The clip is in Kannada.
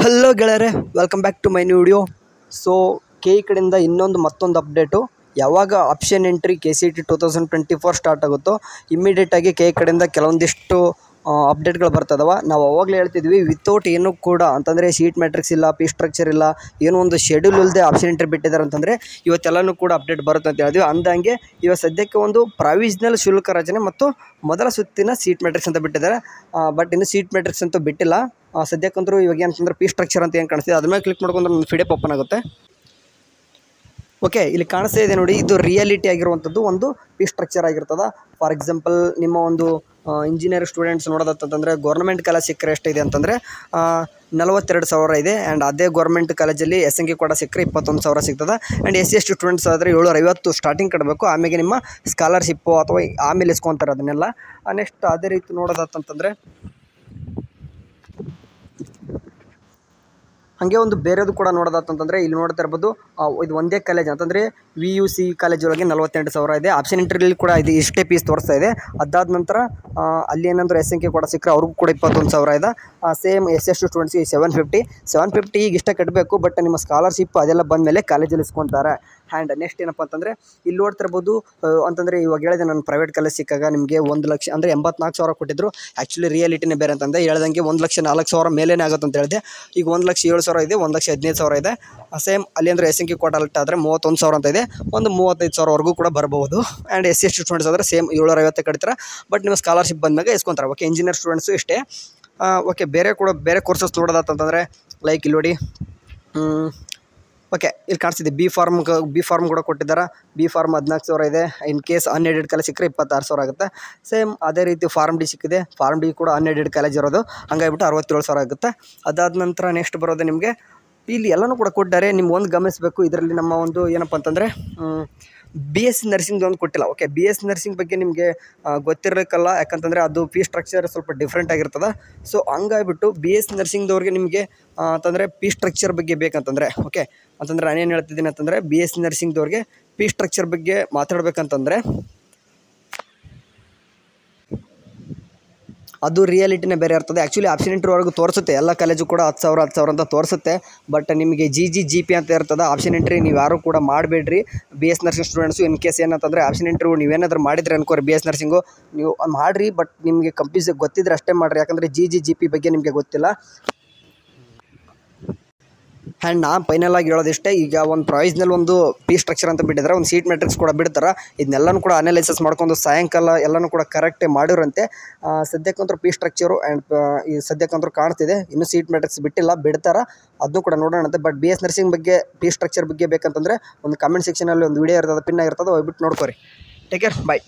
ಹಲೋ ಗೆಳೆಯರೆ, welcome back to my new video. So KE ಕಡೆಯಿಂದ ಮತ್ತೊಂದು ಅಪ್ಡೇಟು. ಯಾವಾಗ ಆಪ್ಷನ್ ಎಂಟ್ರಿ KCET 2024 ಸ್ಟಾರ್ಟ್ ಆಗುತ್ತೋ ಇಮ್ಮಿಡಿಯೇಟಾಗಿ KE ಕಡೆಯಿಂದ ಕೆಲವೊಂದಿಷ್ಟು ಅಪ್ಡೇಟ್ಗಳು ಬರ್ತದವ. ನಾವು ಅವಾಗಲೇ ಹೇಳ್ತಿದ್ವಿ, ವಿತೌಟ್ ಏನೂ ಕೂಡ ಅಂತಂದರೆ ಸೀಟ್ ಮ್ಯಾಟ್ರಿಕ್ಸ್ ಇಲ್ಲ, ಪಿ ಸ್ಟ್ರಕ್ಚರ್ ಇಲ್ಲ, ಏನೋ ಒಂದು ಶೆಡ್ಯೂಲ್ ಇಲ್ಲದೆ ಆಪ್ಷನ್ ಎಂಟ್ರಿ ಬಿಟ್ಟಿದ್ದಾರೆ ಅಂತಂದರೆ ಇವತ್ತೆಲ್ಲನೂ ಕೂಡ ಅಪ್ಡೇಟ್ ಬರುತ್ತೆ ಅಂತ ಹೇಳಿದ್ವಿ. ಅಂದಂಗೆ ಇವಾಗ ಸದ್ಯಕ್ಕೆ ಒಂದು ಪ್ರಾವಿಷನಲ್ ಶುಲ್ಕ ರಚನೆ ಮತ್ತು ಮೊದಲ ಸುತ್ತಿನ ಸೀಟ್ ಮ್ಯಾಟ್ರಿಕ್ಸ್ ಅಂತ ಬಿಟ್ಟಿದ್ದಾರೆ. ಬಟ್ ಇನ್ನು ಸೀಟ್ ಮ್ಯಾಟ್ರಿಕ್ಸ್ ಅಂತೂ ಬಿಟ್ಟಿಲ್ಲ. ಸದ್ಯಕ್ಕಂತರೂ ಇವಾಗ ಏನಂತಂದ್ರೆ ಪಿ ಸ್ಟ್ರಕ್ಚರ್ ಅಂತ ಏನು ಕಾಣಿಸ್ತಿದೆ ಅದ್ರ ಮೇಲೆ ಕ್ಲಿಕ್ ಮಾಡ್ಕೊಂಡ್ರೆ ಒಂದು PDF ಓಪನ್ ಆಗುತ್ತೆ. ಓಕೆ, ಇಲ್ಲಿ ಕಾಣಿಸ್ತಾ ಇದೆ ನೋಡಿ, ಇದು ರಿಯಾಲಿಟಿ ಆಗಿರುವಂಥದ್ದು ಒಂದು ಪಿ ಸ್ಟ್ರಕ್ಚರ್ ಆಗಿರ್ತದೆ. ಫಾರ್ ಎಕ್ಸಾಂಪಲ್ ನಿಮ್ಮ ಒಂದು ಇಂಜಿನಿಯರ್ ಸ್ಟೂಡೆಂಟ್ಸ್ ನೋಡೋದಂತಂದರೆ ಗೌರ್ಮೆಂಟ್ ಕಾಲೇಜ್ ಸಿಕ್ಕರೆ ಎಷ್ಟಿದೆ ಅಂತಂದರೆ 42,000 ಇದೆ. ಆ್ಯಂಡ್ ಅದೇ ಗೌರ್ಮೆಂಟ್ ಕಾಲೇಜಲ್ಲಿ SNK ಕೂಡ ಸಿಕ್ಕರೆ 21,000 ಸಿಗ್ತದೆ. ಆ್ಯಂಡ್ SC ಸ್ಟೂಡೆಂಟ್ಸ್ ಆದರೆ 750 ಸ್ಟಾರ್ಟಿಂಗ್ ಕಟ್ಟಬೇಕು. ಆಮೇಲೆ ನಿಮ್ಮ ಸ್ಕಾಲರ್ಶಿಪ್ಪು ಅಥವಾ ಆಮೇಲೆ ಇಸ್ಕೊತಾರೆ ಅದನ್ನೆಲ್ಲ. ನೆಕ್ಸ್ಟ್ ಅದೇ ರೀತಿ ನೋಡೋದಂತಂದರೆ ಹಾಗೆ ಒಂದು ಬೇರೆದು ಕೂಡ ನೋಡೋದಂತಂದರೆ ಇಲ್ಲಿ ನೋಡ್ತಾ ಇರ್ಬೋದು, ಇದು ಒಂದೇ ಕಾಲೇಜ್ ಅಂತಂದರೆ VUC ಕಾಲೇಜೊಳಗೆ 48,000 ಇದೆ. ಆಪ್ಷನ್ ಎಂಟ್ರಿಯಲ್ಲಿ ಕೂಡ ಇದು ಇಷ್ಟೇ ಪೀಸ್ ತೋರಿಸ್ತಾ ಇದೆ. ಅದಾದ ನಂತರ ಅಲ್ಲಿ ಏನಂದ್ರೆ SNK ಕೂಡ ಸಿಕ್ಕರೆ ಅವ್ರಿಗೂ ಕೂಡ 21,000 ಇದೆ. ಸೇಮ್ SS ಸ್ಟೂಡೆಂಟ್ಸ್ಗೆ 750 ಈಗ ಇಷ್ಟ ಕಟ್ಟಬೇಕು. ಬಟ್ ನಿಮ್ಮ ಸ್ಕಾಲರ್ಶಿಪ್ ಅದೆಲ್ಲ ಬಂದಮೇಲೆ ಕಾಲೇಜಲ್ಲಿ ಇಸ್ಕೊತಾರೆ. ಆ್ಯಂಡ್ ನೆಕ್ಸ್ಟ್ ಏನಪ್ಪ ಅಂತಂದರೆ ಇಲ್ಲಿ ನೋಡ್ತಾ ಇರ್ಬೋದು, ಅಂತಂದರೆ ಇವಾಗ ಹೇಳಿದೆ ನಾನು ಪ್ರೈವೇಟ್ ಕಾಲೇಜ್ ಸಿಕ್ಕಾಗ ನಿಮಗೆ 1 ಲಕ್ಷ ಅಂದರೆ 84,000 ಕೊಟ್ಟಿದ್ರು. ಆ್ಯಕ್ಚುಲಿ ರಿಯಾಲಿಟಿನೇ ಬೇರೆ ಅಂತಂದರೆ ಹೇಳ್ದಂಗೆ 1,04,000 ಮೇಲೇ ಆಗುತ್ತೆ ಅಂತ ಹೇಳಿದೆ. ಈಗ 1,07,000 ಇದೆ, 1,15,000 ಇದೆ. ಸೇಮ್ ಅಲ್ಲಿ ಅಂದರೆ SNK ಕೋಟಾಲ್ಟ್ ಆದರೆ 31,000 ಅಂತ ಇದೆ. ಒಂದು 35,000ವರೆಗೂ ಕೂಡ ಬರ್ಬೋದು. ಆ್ಯಂಡ್ SC ಸ್ಟೂಡೆಂಟ್ಸ್ ಆದರೆ ಸೇಮ್ 750 ಕಟ್ತಾರೆ. ಬಟ್ ನಿಮ್ಮ ಸ್ಕಾಲರ್ಶಿಪ್ ಬಂದಾಗ ಇಸ್ಕೊತಾರೆ. ಓಕೆ, ಇಂಜಿನಿಯರ್ ಸ್ಟೂಡೆಂಟ್ಸು ಇಷ್ಟೇ. ಓಕೆ, ಬೇರೆ ಕೋರ್ಸಸ್ ನೋಡೋದಂತಂದರೆ ಲೈಕ್ ಇಲ್ಲಿ ನೋಡಿ, ಓಕೆ ಇಲ್ಲಿ ಕಾಣಿಸ್ತಿದೆ ಬಿ ಫಾರ್ಮ್ ಕೂಡ ಕೊಟ್ಟಿದ್ದಾರೆ. ಬಿ ಫಾರ್ಮ್ 14,000 ಇದೆ. ಇನ್ ಕೇಸ್ ಅನ್ಎಡೆಡ್ ಕಾಲೇಜ್ ಸಿಕ್ಕರೆ 26,000 ಆಗುತ್ತೆ. ಸೇಮ್ ಅದೇ ರೀತಿ ಫಾರ್ಮ್ ಡಿ ಸಿಕ್ಕಿದೆ. ಫಾರ್ಮ್ ಡಿ ಕೂಡ ಅನ್ಎಡೆಡ್ ಕಾಲೇಜ್ ಇರೋದು, ಹಂಗಾಗಿಬಿಟ್ಟು 67,000 ಆಗುತ್ತೆ. ಅದಾದ ನಂತರ ನೆಕ್ಸ್ಟ್ ಬರೋದು ನಿಮಗೆ ಇಲ್ಲಿ ಎಲ್ಲನೂ ಕೂಡ ಕೊಟ್ಟಿದ್ದಾರೆ. ನಿಮ್ಗೆ ಒಂದು ಗಮನಿಸಬೇಕು, ಇದರಲ್ಲಿ ನಮ್ಮ ಒಂದು ಏನಪ್ಪ ಅಂತಂದರೆ BSc ನರ್ಸಿಂಗ್ ಒಂದು ಕೊಟ್ಟಿಲ್ಲ. ಓಕೆ, BSc ನರ್ಸಿಂಗ್ ಬಗ್ಗೆ ನಿಮಗೆ ಗೊತ್ತಿರಬೇಕಲ್ಲ, ಯಾಕಂತಂದರೆ ಅದು ಫೀ ಸ್ಟ್ರಕ್ಚರ್ ಸ್ವಲ್ಪ ಡಿಫ್ರೆಂಟ್ ಆಗಿರ್ತದೆ. ಸೊ ಹಂಗಾಗಿಬಿಟ್ಟು BSc ನರ್ಸಿಂಗ್ದವ್ರಿಗೆ ನಿಮಗೆ ಅಂತಂದರೆ ಪಿ ಸ್ಟ್ರಕ್ಚರ್ ಬಗ್ಗೆ ಬೇಕಂತಂದರೆ, ಓಕೆ ಅಂತಂದರೆ ನಾನೇನು ಹೇಳ್ತಿದ್ದೀನಿ ಅಂತಂದರೆ BSc ನರ್ಸಿಂಗ್ದವ್ರಿಗೆ ಪಿ ಸ್ಟ್ರಕ್ಚರ್ ಬಗ್ಗೆ ಮಾತಾಡಬೇಕಂತಂದರೆ ಅದು ರಿಯಾಲಿಟಿನೇ ಬೇರೆ ಇರ್ತದೆ. ಆ್ಯಕ್ಚುಲಿ ಆಪ್ಷನ್ ಎಂಟ್ರಿವರೆಗೂ ತೋರಿಸುತ್ತೆ, ಎಲ್ಲ ಕಾಲೇಜು ಕೂಡ 10,000 ಅಂತ ತೋರಿಸುತ್ತೆ. ಬಟ್ ನಿಮಗೆ GP ಅಂತ ಇರ್ತದೆ. ಆಪ್ಷನ್ ಎಂಟ್ರಿ ನೀವು ಯಾರು ಕೂಡ ಮಾಡಬೇಡ್ರಿ. BS nursing students in case ಏನಂತಂದರೆ ಆಪ್ಷನ್ ಎಂಟ್ರಿ ನೀವೇನಾದರೂ ಮಾಡಿದ್ರೆ ಅನ್ಕೋರಿ BS ನರ್ಸಿಂಗು ನೀವು ಮಾಡಿರಿ. ಬಟ್ ನಿಮಗೆ ಕಂಪ್ಲೀಸ್ ಗೊತ್ತಿದ್ರೆ ಅಷ್ಟೇ ಮಾಡಿರಿ, ಯಾಕಂದರೆ GP ಬಗ್ಗೆ ನಿಮಗೆ ಗೊತ್ತಿಲ್ಲ. ಆ್ಯಂಡ್ ನಾನು ಫೈನಲಾಗಿ ಹೇಳೋದಿಷ್ಟೇ, ಈಗ ಒಂದು ಪ್ರಾವಿಷನಲ್ ಒಂದು ಪಿ ಸ್ಟ್ರಕ್ಚರ್ ಅಂತ ಬಿಟ್ಟಿದ್ದಾರೆ, ಒಂದು ಸೀಟ್ ಮ್ಯಾಟ್ರಿಕ್ಸ್ ಕೂಡ ಬಿಡ್ತಾರೆ. ಇದನ್ನೆಲ್ಲನೂ ಕೂಡ ಅನಾಲಿಸಿಸ್ ಮಾಡ್ಕೊಂಡು ಸಾಯಂಕಾಲ ಎಲ್ಲನೂ ಕೂಡ ಕರೆಕ್ಟೇ ಮಾಡಿರಂತೆ. ಸದ್ಯಕ್ಕಂತೂ ಪಿ ಸ್ಟ್ರಕ್ಚರು ಆ್ಯಂಡ್ ಈ ಸದ್ಯಕ್ಕಂತೂ ಕಾಣ್ತಿದೆ. ಇನ್ನೂ ಸೀಟ್ ಮ್ಯಾಟ್ರಿಕ್ಸ್ ಬಿಡ್ತಾರೆ, ಅದನ್ನು ಕೂಡ ನೋಡೋಣಂತೆ. ಬಟ್ BS ನರ್ಸಿಂಗ್ ಬಗ್ಗೆ ಪಿ ಸ್ಟ್ರಕ್ಚರ್ ಬಗ್ಗೆ ಬೇಕಂತಂದರೆ ಒಂದು ಕಮೆಂಟ್ ಸೆಕ್ಷನಲ್ಲಿ ಒಂದು ವಿಡಿಯೋ ಇರ್ತದೆ, ಪಿನ್ ಆಗಿರ್ತದೆ, ಹೋಗ್ಬಿಟ್ಟು ನೋಡ್ಕೊರಿ. ಟೇಕ್ ಕೇರ್, ಬಾಯ್.